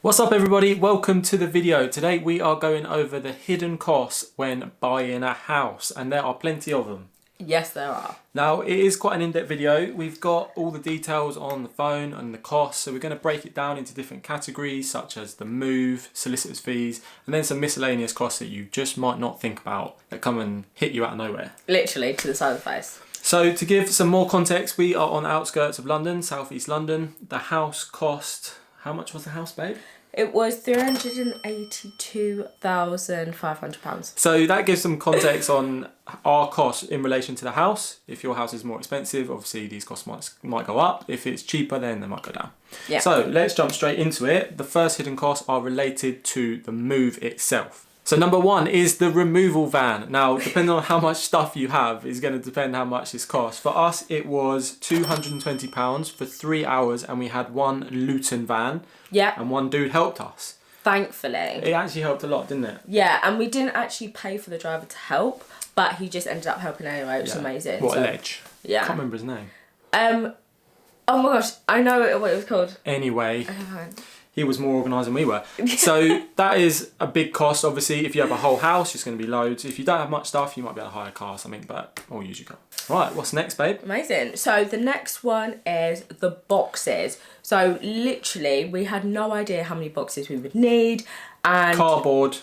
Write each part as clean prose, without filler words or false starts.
What's up everybody, welcome to the video. Today we are going over the hidden costs when buying a house, and there are plenty of them. Yes, there are. Now it is quite an in-depth video. We've got all the details on the phone and the costs, so we're going to break it down into different categories such as the move, solicitors fees, and then some miscellaneous costs that you just might not think about that come and hit you out of nowhere. Literally to the side of the face. So to give some more context, we are on the outskirts of London, southeast London. The house cost, how much was the house, babe? It was £382,500. So that gives some context on our costs in relation to the house. If your house is more expensive, obviously these costs might go up. If it's cheaper, then they might go down. Yeah. So let's jump straight into it. The first hidden costs are related to the move itself. So number one is the removal van. Now, depending on how much stuff you have, is going to depend how much this costs. For us, it was £220 for 3 hours, and we had one Luton van. Yeah. And one dude helped us. Thankfully. It actually helped a lot, didn't it? Yeah, and we didn't actually pay for the driver to help, but he just ended up helping anyway, which is amazing. What a ledge. Yeah. I can't remember his name. Oh my gosh, I know what it was called. Anyway. He was more organised than we were. So that is a big cost. Obviously, if you have a whole house, it's going to be loads. If you don't have much stuff, you might be able to hire a car or something, but or use your car. Right, what's next, babe? Amazing. So the next one is the boxes. So literally, we had no idea how many boxes we would need. And Cardboard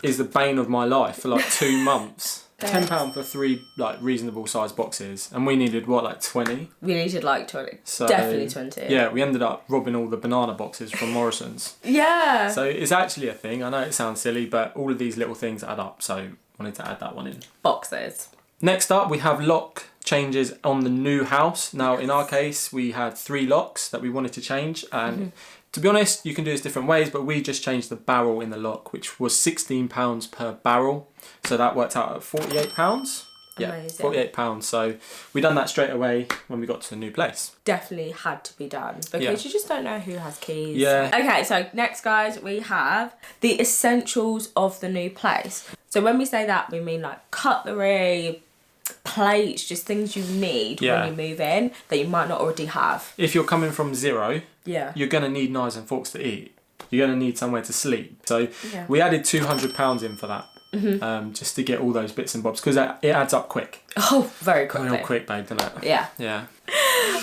is the bane of my life for like 2 months. £10 for 3 like reasonable sized boxes, and we needed what, like 20? We needed like 20. So, definitely 20. Yeah, we ended up robbing all the banana boxes from Morrison's. Yeah. So it's actually a thing. I know it sounds silly, but all of these little things add up. So I wanted to add that one in. Boxes. Next up, we have lock changes on the new house. Now, in our case, we had 3 locks that we wanted to change, and to be honest, you can do this different ways, but we just changed the barrel in the lock, which was £16 per barrel. So that worked out at £48. Yeah, Amazing. £48. So we done that straight away when we got to the new place. Definitely had to be done because you just don't know who has keys. Yeah. Okay, so next, guys, we have the essentials of the new place. So when we say that, we mean like cutlery, plates, just things you need when you move in that you might not already have. If you're coming from zero, you're going to need knives and forks to eat. You're going to need somewhere to sleep. So we added £200 in for that. Just to get all those bits and bobs, because it adds up quick. Oh, very quickly. Real quick, babe, doesn't it? Yeah. Yeah.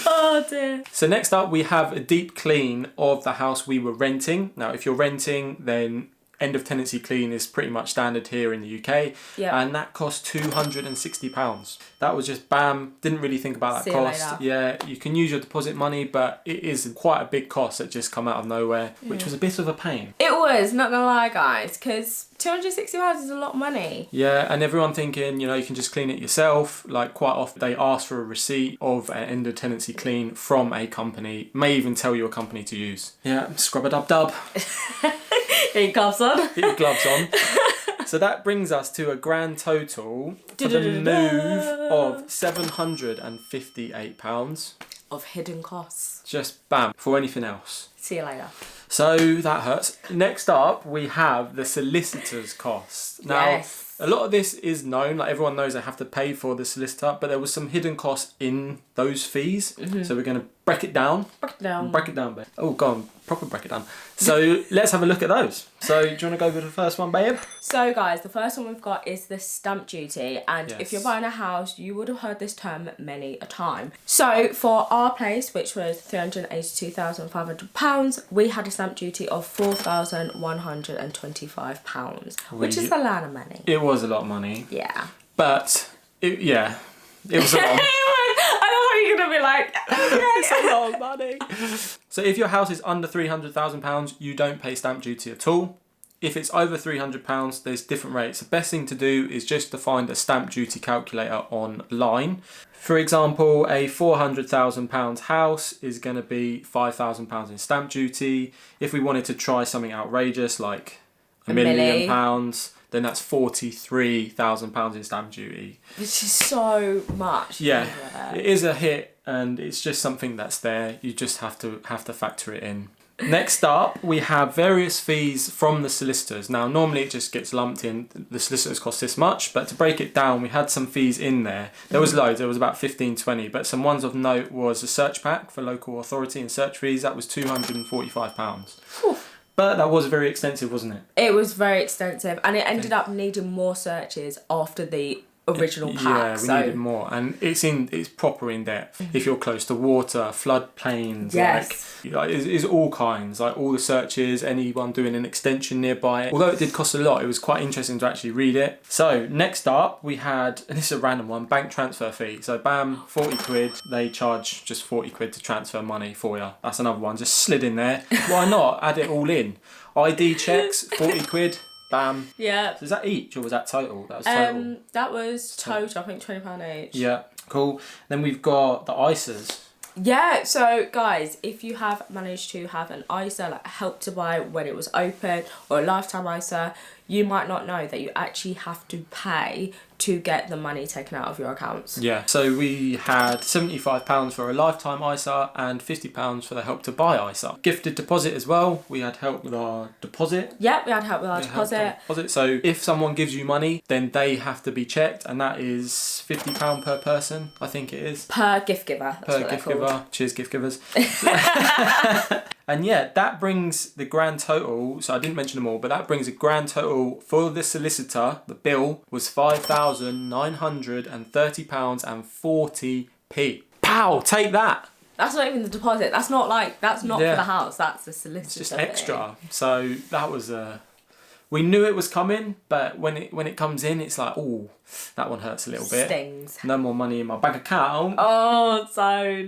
Oh dear. So next up, we have a deep clean of the house we were renting. Now, if you're renting, then end of tenancy clean is pretty much standard here in the UK. Yeah. And that cost £260. That was just bam. Didn't really think about that See you cost. later. Yeah, you can use your deposit money, but it is quite a big cost that just come out of nowhere, which was a bit of a pain. It was, not gonna lie, guys, because £260 is a lot of money. Yeah, and everyone thinking, you know, you can just clean it yourself. Like, quite often they ask for a receipt of an end of tenancy clean from a company. May even tell you a company to use. Yeah, scrub-a-dub-dub. Get your gloves on. Get your gloves on. So that brings us to a grand total for the move of £758. Of hidden costs. Just bam, for anything else. See you later. So that hurts. Next up, we have the solicitors costs. Now, a lot of this is known, like everyone knows they have to pay for the solicitor, but there was some hidden costs in those fees. So we're going to break it down. Break it down. Break it down, babe. Oh, go on, proper break it down. So let's have a look at those. So do you want to go with the first one, babe? So guys, the first one we've got is the stamp duty, and if you're buying a house, you would have heard this term many a time. So for our place, which was £382,500, we had a stamp duty of £4,125, which is a lot of money. It was a lot of money. Yeah. But, it was a lot of I know what you're going to be like. It's a lot of money. So if your house is under £300,000, you don't pay stamp duty at all. If it's over £300, there's different rates. The best thing to do is just to find a stamp duty calculator online. For example, a £400,000 house is going to be £5,000 in stamp duty. If we wanted to try something outrageous like £1 million, then that's £43,000 in stamp duty. Which is so much. Yeah, it is a hit, and it's just something that's there. You just have to factor it in. Next up, we have various fees from the solicitors. Now, normally it just gets lumped in, the solicitors cost this much, but to break it down, we had some fees in there. There was loads, there was about 15, 20, but some ones of note was a search pack for local authority and search fees. That was £245. But that was very extensive, wasn't it? It was very extensive, and it ended up needing more searches after the original pack. Yeah, we needed more, and it's proper in depth. If you're close to water, floodplains, it's all kinds, like all the searches, anyone doing an extension nearby. Although it did cost a lot, it was quite interesting to actually read it. So next up we had, and this is a random one, bank transfer fee. So bam, 40 quid. They charge just 40 quid to transfer money for you. That's another one, just slid in there. Why not? Add it all in. ID checks, 40 quid. Bam. Yeah. So is that each or was that total? That was total. That was total. I think £20 each. Yeah. Cool. Then we've got the ISAs. Yeah, so guys, if you have managed to have an ISA, like a help to buy when it was open, or a lifetime ISA, you might not know that you actually have to pay to get the money taken out of your accounts. Yeah, so we had £75 for a lifetime ISA and £50 for the help to buy ISA. Gifted deposit as well. We had help with our deposit. Yep, we had help with our deposit. So if someone gives you money, then they have to be checked, and that is £50 per person, I think it is. Per gift giver. Per gift giver. Cheers, gift givers. And yeah, that brings the grand total, so I didn't mention them all, but that brings a grand total for the solicitor. The bill was £5,930.40. Pow! Take that! That's not even the deposit. That's not for the house. That's the solicitor. It's just extra. So that was we knew it was coming, but when it comes in, it's like, oh, that one hurts a little bit. Stings. No more money in my bank account. Oh, so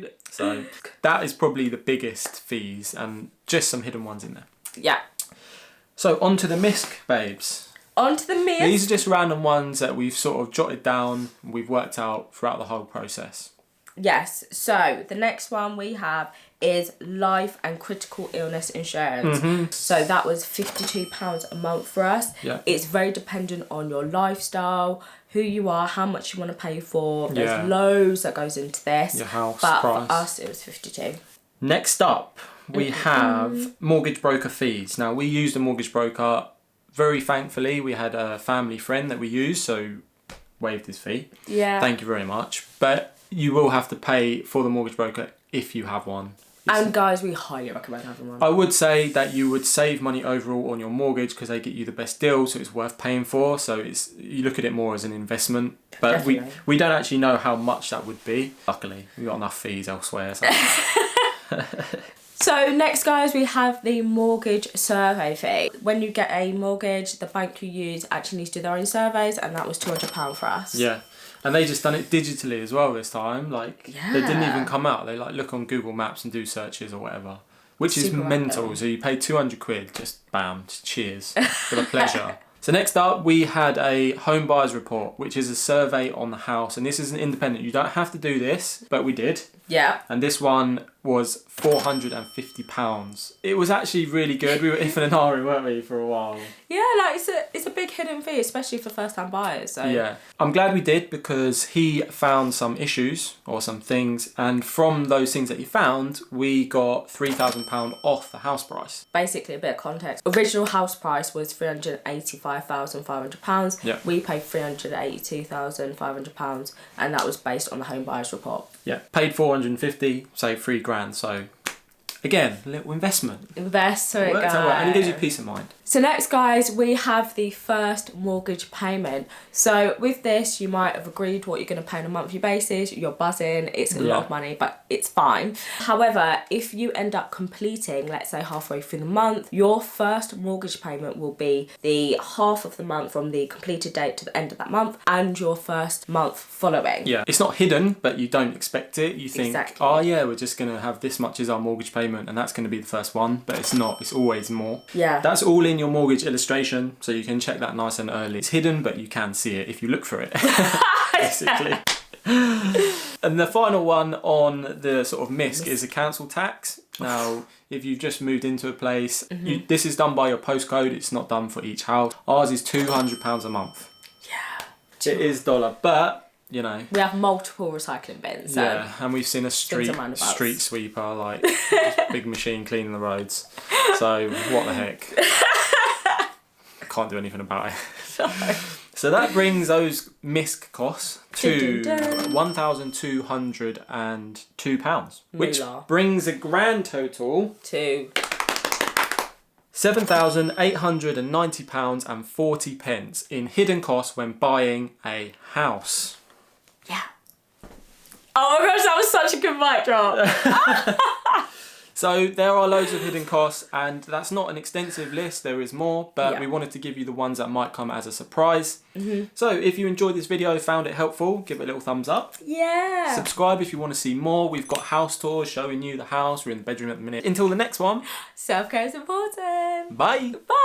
that is probably the biggest fees, and just some hidden ones in there. Yeah. So on to the MISC, babes. On to the MISC. These are just random ones that we've sort of jotted down, we've worked out throughout the whole process. Yes, so the next one we have is life and critical illness insurance. So that was £52 a month for us. Yeah. It's very dependent on your lifestyle, who you are, how much you want to pay for. There's loads that goes into this. Your house but price. For us, it was 52. Next up, we have mortgage broker fees. Now, we used a mortgage broker. Very thankfully, we had a family friend that we used, so waived his fee. Yeah. Thank you very much. But you will have to pay for the mortgage broker if you have one. And guys, we highly recommend having one. I would say that you would save money overall on your mortgage because they get you the best deal, so it's worth paying for. So you look at it more as an investment. But Definitely. we don't actually know how much that would be. Luckily, we've got enough fees elsewhere. So. So next, guys, we have the mortgage survey fee. When you get a mortgage, the bank you use actually needs to do their own surveys, and that was £200 for us. Yeah. And they just done it digitally as well this time. They didn't even come out. They look on Google Maps and do searches or whatever, which is mental. Random. So you pay 200 quid, just bam, just cheers for the pleasure. So next up, we had a home buyers report, which is a survey on the house, and this is an independent. You don't have to do this, but we did. Yeah. And this one was £450. It was actually really good. We were iffing and ahhing, weren't we, for a while? Yeah, it's a big hidden fee, especially for first time buyers. So yeah, I'm glad we did because he found some issues or some things, and from those things that he found, we got £3,000 off the house price. Basically, a bit of context. Original house price was £385,500. Yeah. We paid £382,500, and that was based on the home buyers report. Yeah, paid 450, saved £3,000. So again, a little investment. Invest so it goes. And it gives you peace of mind. So next, guys, we have the first mortgage payment. So with this, you might have agreed what you're going to pay on a monthly basis. You're buzzing. It's a lot of money, but it's fine. However, if you end up completing, let's say halfway through the month, your first mortgage payment will be the half of the month from the completed date to the end of that month, and your first month following. Yeah, it's not hidden, but you don't expect it. You think, oh yeah, we're just going to have this much as our mortgage payment, and that's going to be the first one, but it's not. It's always more. Yeah. That's all in your mortgage illustration, so you can check that nice and early. It's hidden, but you can see it if you look for it, basically. And the final one on the sort of MISC is a council tax. Now, if you've just moved into a place, this is done by your postcode. It's not done for each house. Ours is £200 a month. Yeah. It is dollar, but you know, we have multiple recycling bins. So yeah, and we've seen a street sweeper, like big machine cleaning the roads. So what the heck? Can't do anything about it. So that brings those MISC costs to £1,202, which brings a grand total to £7,890.40 in hidden costs when buying a house. Yeah. Oh my gosh, that was such a good mic drop. So there are loads of hidden costs, and that's not an extensive list. There is more, but we wanted to give you the ones that might come as a surprise. So if you enjoyed this video, found it helpful, give it a little thumbs up. Yeah. Subscribe if you want to see more. We've got house tours showing you the house. We're in the bedroom at the minute. Until the next one. Self-care is important. Bye. Bye.